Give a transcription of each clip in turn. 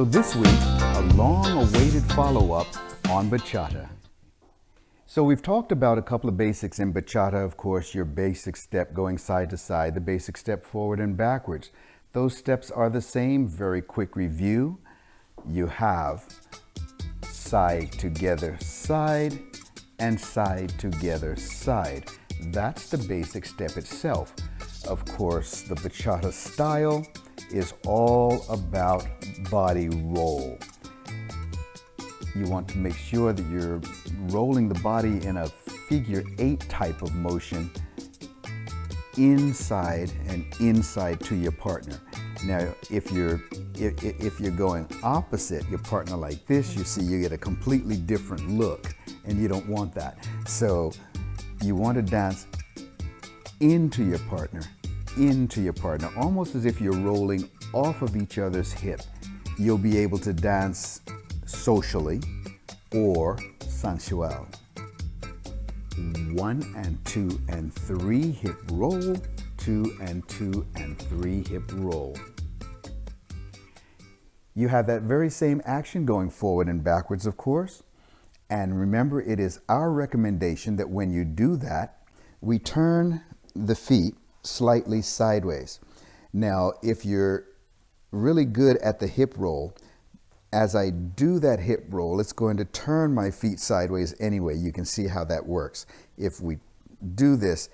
So this week, a long-awaited follow-up on bachata. So we've talked about a couple of basics in bachata. Of course, your basic step going side to side, the basic step forward and backwards. Those steps are the same. Very quick review. You have side together side and side together side. That's the basic step itself. Of course, the bachata style is all about body roll. You want to make sure that you're rolling the body in a figure 8 type of motion inside and inside to your partner. Now, if you're going opposite your partner like this, you see you get a completely different look, and you don't want that. So you want to dance into your partner, almost as if you're rolling off of each other's hip. You'll be able to dance socially or sensual. 1 and 2 and 3 hip roll, 2 and 2 and 3 hip roll. You have that very same action going forward and backwards, of course. And remember, it is our recommendation that when you do that, we turn the feet slightly sideways. Now, if you're really good at the hip roll, as I do that hip roll, it's going to turn my feet sideways anyway. You can see how that works. If we do this,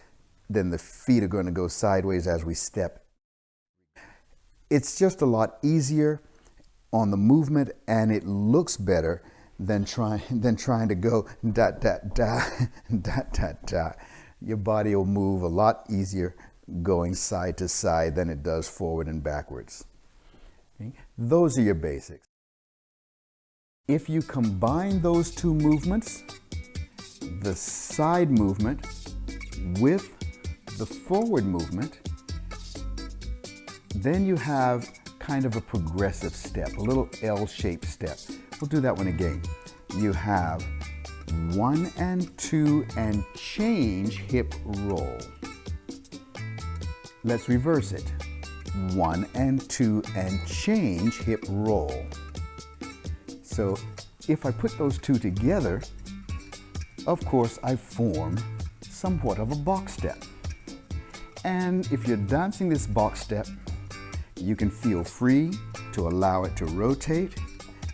then the feet are going to go sideways as we step. It's just a lot easier on the movement, and it looks better than trying to go da da da da da da. Your body will move a lot easier going side to side than it does forward and backwards. Okay? Those are your basics. If you combine those two movements, the side movement with the forward movement, then you have kind of a progressive step, a little L-shaped step. We'll do that one again. You have 1 and 2 and change hip roll. Let's reverse it. 1 and 2 and change hip roll. So if I put those two together, of course I form somewhat of a box step. And if you're dancing this box step, you can feel free to allow it to rotate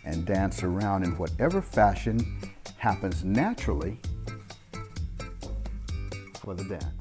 and dance around in whatever fashion happens naturally for the dance.